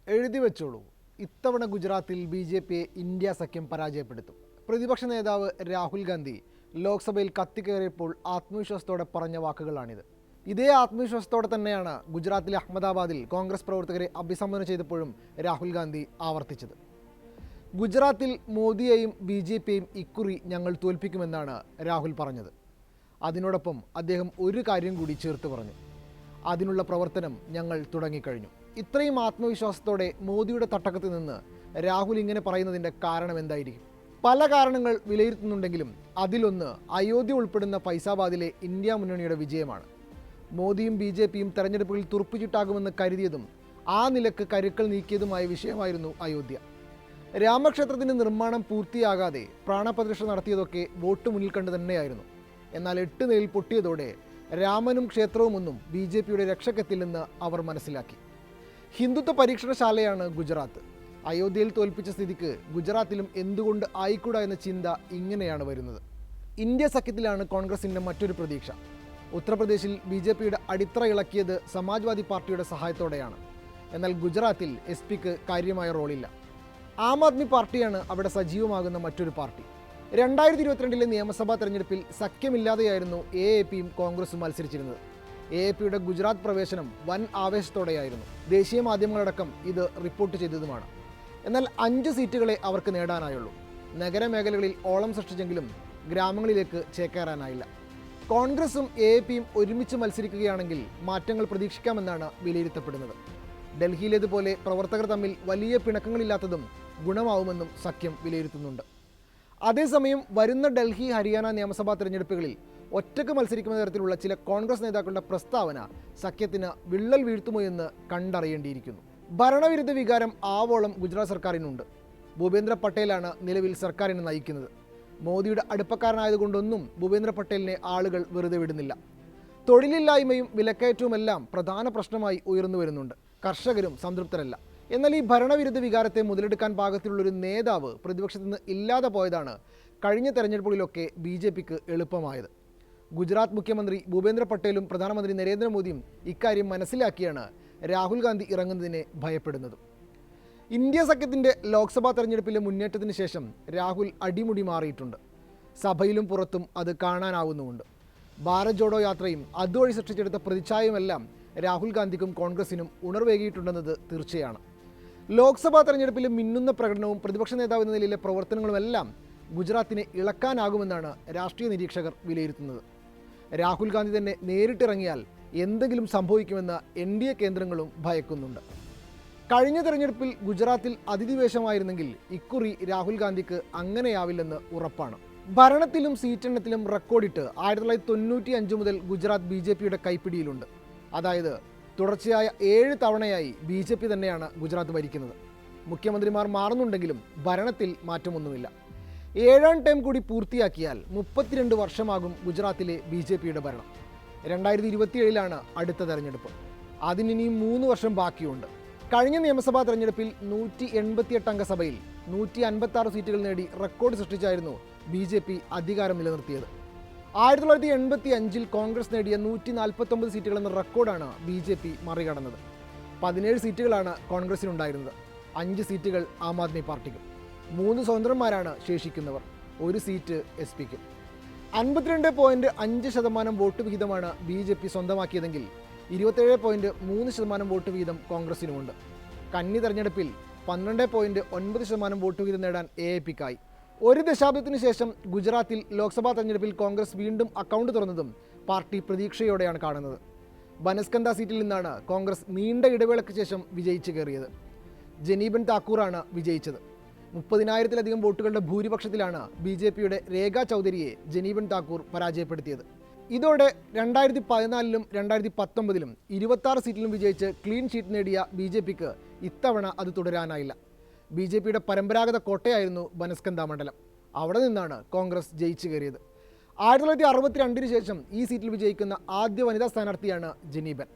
എഴുതി വെച്ചോളൂ. ഇത്തവണ ഗുജറാത്തിൽ ബി.ജെ.പിയെ ഇന്ത്യ സഖ്യം പരാജയപ്പെടുത്തും. പ്രതിപക്ഷ നേതാവ് രാഹുൽ ഗാന്ധി ലോക്സഭയിൽ കത്തിക്കയറിയപ്പോൾ ആത്മവിശ്വാസത്തോടെ പറഞ്ഞ വാക്കുകളാണിത്. ഇതേ ആത്മവിശ്വാസത്തോടെ തന്നെയാണ് ഗുജറാത്തിലെ അഹമ്മദാബാദിൽ കോൺഗ്രസ് പ്രവർത്തകരെ അഭിസംബോധന ചെയ്തപ്പോഴും രാഹുൽ ഗാന്ധി ആവർത്തിച്ചത്. ഗുജറാത്തിൽ മോദിയെയും ബി.ജെ.പിയെയും ഇക്കുറി ഞങ്ങൾ തോൽപ്പിക്കുമെന്നാണ് രാഹുൽ പറഞ്ഞത്. അതിനോടൊപ്പം അദ്ദേഹം ഒരു കാര്യം കൂടി ചേർത്ത് പറഞ്ഞു: അതിനുള്ള പ്രവർത്തനം ഞങ്ങൾ തുടങ്ങിക്കഴിഞ്ഞു. ഇത്രയും ആത്മവിശ്വാസത്തോടെ മോദിയുടെ തട്ടകത്ത് നിന്ന് രാഹുൽ ഇങ്ങനെ പറയുന്നതിൻ്റെ കാരണം എന്തായിരിക്കും? പല കാരണങ്ങൾ വിലയിരുത്തുന്നുണ്ടെങ്കിലും അതിലൊന്ന് അയോധ്യ ഉൾപ്പെടുന്ന ഫൈസാബാദിലെ ഇന്ത്യ മുന്നണിയുടെ വിജയമാണ്. മോദിയും ബി.ജെ.പിയും തെരഞ്ഞെടുപ്പുകളിൽ തുറപ്പിച്ചിട്ടാകുമെന്ന് കരുതിയതും ആ നിലക്ക് കരുക്കൾ നീക്കിയതുമായ വിഷയമായിരുന്നു അയോധ്യ. രാമക്ഷേത്രത്തിൻ്റെ നിർമ്മാണം പൂർത്തിയാകാതെ പ്രാണപ്രതിഷ്ഠ നടത്തിയതൊക്കെ വോട്ട് മുന്നിൽ കണ്ടു തന്നെയായിരുന്നു. എന്നാൽ 8 നിലയിൽ പൊട്ടിയതോടെ രാമനും ക്ഷേത്രവുമൊന്നും ബി.ജെ.പിയുടെ രക്ഷക്കെത്തില്ലെന്ന് അവർ മനസ്സിലാക്കി. ഹിന്ദുത്വ പരീക്ഷണശാലയാണ് ഗുജറാത്ത്. അയോധ്യയിൽ തോൽപ്പിച്ച സ്ഥിതിക്ക് ഗുജറാത്തിലും എന്തുകൊണ്ട് ആയിക്കൂടാ എന്ന ചിന്ത ഇങ്ങനെയാണ് വരുന്നത്. ഇന്ത്യ സഖ്യത്തിലാണ് കോൺഗ്രസിൻ്റെ മറ്റൊരു പ്രതീക്ഷ. ഉത്തർപ്രദേശിൽ ബി.ജെ.പിയുടെ അടിത്തറ ഇളക്കിയത് സമാജ്വാദി പാർട്ടിയുടെ സഹായത്തോടെയാണ്. എന്നാൽ ഗുജറാത്തിൽ എസ്.പിക്ക് കാര്യമായ റോളില്ല. ആം ആദ്മി പാർട്ടിയാണ് അവിടെ സജീവമാകുന്ന മറ്റൊരു പാർട്ടി. 2022 നിയമസഭാ തെരഞ്ഞെടുപ്പിൽ സഖ്യമില്ലാതെയായിരുന്നു എ.പി.യും കോൺഗ്രസും മത്സരിച്ചിരുന്നത്. എ.പി.യുടെ ഗുജറാത്ത് പ്രവേശനം വൻ ആവേശത്തോടെയായിരുന്നു. ദേശീയ മാധ്യമങ്ങളടക്കം ഇത് റിപ്പോർട്ട് ചെയ്തതുമാണ്. എന്നാൽ 5 സീറ്റുകളെ അവർക്ക് നേടാനായുള്ളൂ. നഗരമേഖലകളിൽ ഓളം സൃഷ്ടിച്ചെങ്കിലും ഗ്രാമങ്ങളിലേക്ക് ചേക്കേറാനായില്ല. കോൺഗ്രസും എ.പി.യും ഒരുമിച്ച് മത്സരിക്കുകയാണെങ്കിൽ മാറ്റങ്ങൾ പ്രതീക്ഷിക്കാമെന്നാണ് വിലയിരുത്തപ്പെടുന്നത്. ഡൽഹിയിലേതുപോലെ പ്രവർത്തകർ തമ്മിൽ വലിയ പിണക്കങ്ങളില്ലാത്തതും ഗുണമാവുമെന്നും സഖ്യം വിലയിരുത്തുന്നുണ്ട്. അതേസമയം വരുന്ന ഡൽഹി, ഹരിയാന നിയമസഭാ തെരഞ്ഞെടുപ്പുകളിൽ ഒറ്റക്ക് മത്സരിക്കുന്ന തരത്തിലുള്ള ചില കോൺഗ്രസ് നേതാക്കളുടെ പ്രസ്താവന സഖ്യത്തിന് വിള്ളൽ വീഴ്ത്തുമോ എന്ന് കണ്ടറിയേണ്ടിയിരിക്കുന്നു. ഭരണവിരുദ്ധ വികാരം ആവോളം ഗുജറാത്ത് സർക്കാരിനുണ്ട്. ഭൂപേന്ദ്ര പട്ടേലാണ് നിലവിൽ സർക്കാരിനെ നയിക്കുന്നത്. മോദിയുടെ അടുപ്പക്കാരനായതുകൊണ്ടൊന്നും ഭൂപേന്ദ്ര പട്ടേലിനെ ആളുകൾ വെറുതെ വിടുന്നില്ല. തൊഴിലില്ലായ്മയും വിലക്കയറ്റവുമെല്ലാം പ്രധാന പ്രശ്നമായി ഉയർന്നു വരുന്നുണ്ട്. കർഷകരും സംതൃപ്തരല്ല. എന്നാൽ ഈ ഭരണവിരുദ്ധ വികാരത്തെ മുതലെടുക്കാൻ പാകത്തിലുള്ളൊരു നേതാവ് പ്രതിപക്ഷത്ത് നിന്ന് ഇല്ലാതെ പോയതാണ് കഴിഞ്ഞ തെരഞ്ഞെടുപ്പുകളിലൊക്കെ ബി.ജെ.പിക്ക് എളുപ്പമായത്. ഗുജറാത്ത് മുഖ്യമന്ത്രി ഭൂപേന്ദ്ര പട്ടേലും പ്രധാനമന്ത്രി നരേന്ദ്രമോദിയും ഇക്കാര്യം മനസ്സിലാക്കിയാണ് രാഹുൽ ഗാന്ധി ഇറങ്ങുന്നതിനെ ഭയപ്പെടുന്നതും. ഇന്ത്യ സഖ്യത്തിൻ്റെ ലോക്സഭാ തെരഞ്ഞെടുപ്പിലെ മുന്നേറ്റത്തിന് ശേഷം രാഹുൽ അടിമുടി മാറിയിട്ടുണ്ട്. സഭയിലും പുറത്തും അത് കാണാനാവുന്നുമുണ്ട്. ഭാരത് ജോഡോ യാത്രയും അതുവഴി സൃഷ്ടിച്ചെടുത്ത പ്രതിച്ഛായയുമെല്ലാം രാഹുൽ ഗാന്ധിക്കും കോൺഗ്രസിനും ഉണർവേകിയിട്ടുണ്ടെന്നത് തീർച്ചയാണ്. ലോക്സഭാ തെരഞ്ഞെടുപ്പിലെ മിന്നുന്ന പ്രകടനവും പ്രതിപക്ഷ നേതാവ് എന്ന നിലയിലെ പ്രവർത്തനങ്ങളുമെല്ലാം ഗുജറാത്തിനെ ഇളക്കാനാകുമെന്നാണ് രാഷ്ട്രീയ നിരീക്ഷകർ വിലയിരുത്തുന്നത്. രാഹുൽ ഗാന്ധി തന്നെ നേരിട്ടിറങ്ങിയാൽ എന്തെങ്കിലും സംഭവിക്കുമെന്ന് എൻ.ഡി.എ കേന്ദ്രങ്ങളും ഭയക്കുന്നുണ്ട്. കഴിഞ്ഞ തെരഞ്ഞെടുപ്പിൽ ഗുജറാത്തിൽ അതിഥിവേഷമായിരുന്നെങ്കിൽ ഇക്കുറി രാഹുൽ ഗാന്ധിക്ക് അങ്ങനെയാവില്ലെന്ന് ഉറപ്പാണ്. ഭരണത്തിലും സീറ്റെണ്ണത്തിലും റെക്കോർഡിട്ട് 1995 മുതൽ ഗുജറാത്ത് ബി.ജെ.പിയുടെ കൈപ്പിടിയിലുണ്ട്. അതായത് തുടർച്ചയായ 7 തവണയായി ബി.ജെ.പി തന്നെയാണ് ഗുജറാത്ത് ഭരിക്കുന്നത്. മുഖ്യമന്ത്രിമാർ മാറുന്നുണ്ടെങ്കിലും ഭരണത്തിൽ മാറ്റമൊന്നുമില്ല. 7ാം ടേം കൂടി പൂർത്തിയാക്കിയാൽ 32 വർഷമാകും ഗുജറാത്തിലെ ബി.ജെ.പിയുടെ ഭരണം. 2027 അടുത്ത തെരഞ്ഞെടുപ്പ്. അതിനിനിയും 3 വർഷം ബാക്കിയുണ്ട്. കഴിഞ്ഞ നിയമസഭാ തെരഞ്ഞെടുപ്പിൽ 188 അംഗ സഭയിൽ 156 സീറ്റുകൾ നേടി റെക്കോർഡ് സൃഷ്ടിച്ചായിരുന്നു ബി.ജെ.പി അധികാരം നിലനിർത്തിയത്. 1985 കോൺഗ്രസ് നേടിയ 149 സീറ്റുകൾ എന്ന റെക്കോർഡാണ് ബി.ജെ.പി മറികടന്നത്. 17 സീറ്റുകളാണ് കോൺഗ്രസിനുണ്ടായിരുന്നത്. 5 സീറ്റുകൾ ആം ആദ്മി പാർട്ടിക്കും. 3 സ്വതന്ത്രന്മാരാണ് ശേഷിക്കുന്നവർ. 1 സീറ്റ് എസ്.പിക്കും. 52.5% വോട്ട് വിഹിതമാണ് ബി.ജെ.പി സ്വന്തമാക്കിയതെങ്കിൽ 27.3% വോട്ട് വീതം കോൺഗ്രസിനുമുണ്ട്. കന്നി തെരഞ്ഞെടുപ്പിൽ 12.9% വോട്ട് വീതം നേടാൻ എ.പി.ക്കായി. 1 ദശാബ്ദത്തിന് ശേഷം ഗുജറാത്തിൽ ലോക്സഭാ തെരഞ്ഞെടുപ്പിൽ കോൺഗ്രസ് വീണ്ടും അക്കൗണ്ട് തുറന്നതും പാർട്ടി പ്രതീക്ഷയോടെയാണ് കാണുന്നത്. ബനസ്കന്ത സീറ്റിൽ നിന്നാണ് കോൺഗ്രസ് നീണ്ട ഇടവേളയ്ക്ക് ശേഷം വിജയിച്ചു കയറിയത്. ജനീബൻ താക്കൂറാണ് വിജയിച്ചത്. 30,000-ലധികം വോട്ടുകളുടെ ഭൂരിപക്ഷത്തിലാണ് ബി.ജെ.പിയുടെ രേഖ ചൗധരിയെ ജനീബൻ താക്കൂർ പരാജയപ്പെടുത്തിയത്. ഇതോടെ 2014-ലും 2019-ലും 26 സീറ്റിലും വിജയിച്ച് ക്ലീൻ ഷീറ്റ് നേടിയ ബി.ജെ.പിക്ക് ഇത്തവണ അത് തുടരാനായില്ല. ബി.ജെ.പിയുടെ പരമ്പരാഗത കോട്ടയായിരുന്നു ബനസ്കന്ത മണ്ഡലം. അവിടെ നിന്നാണ് കോൺഗ്രസ് ജയിച്ചു കയറിയത്. 1962 ശേഷം ഈ സീറ്റിൽ വിജയിക്കുന്ന ആദ്യ വനിതാ സ്ഥാനാർത്ഥിയാണ് ജനീബൻ.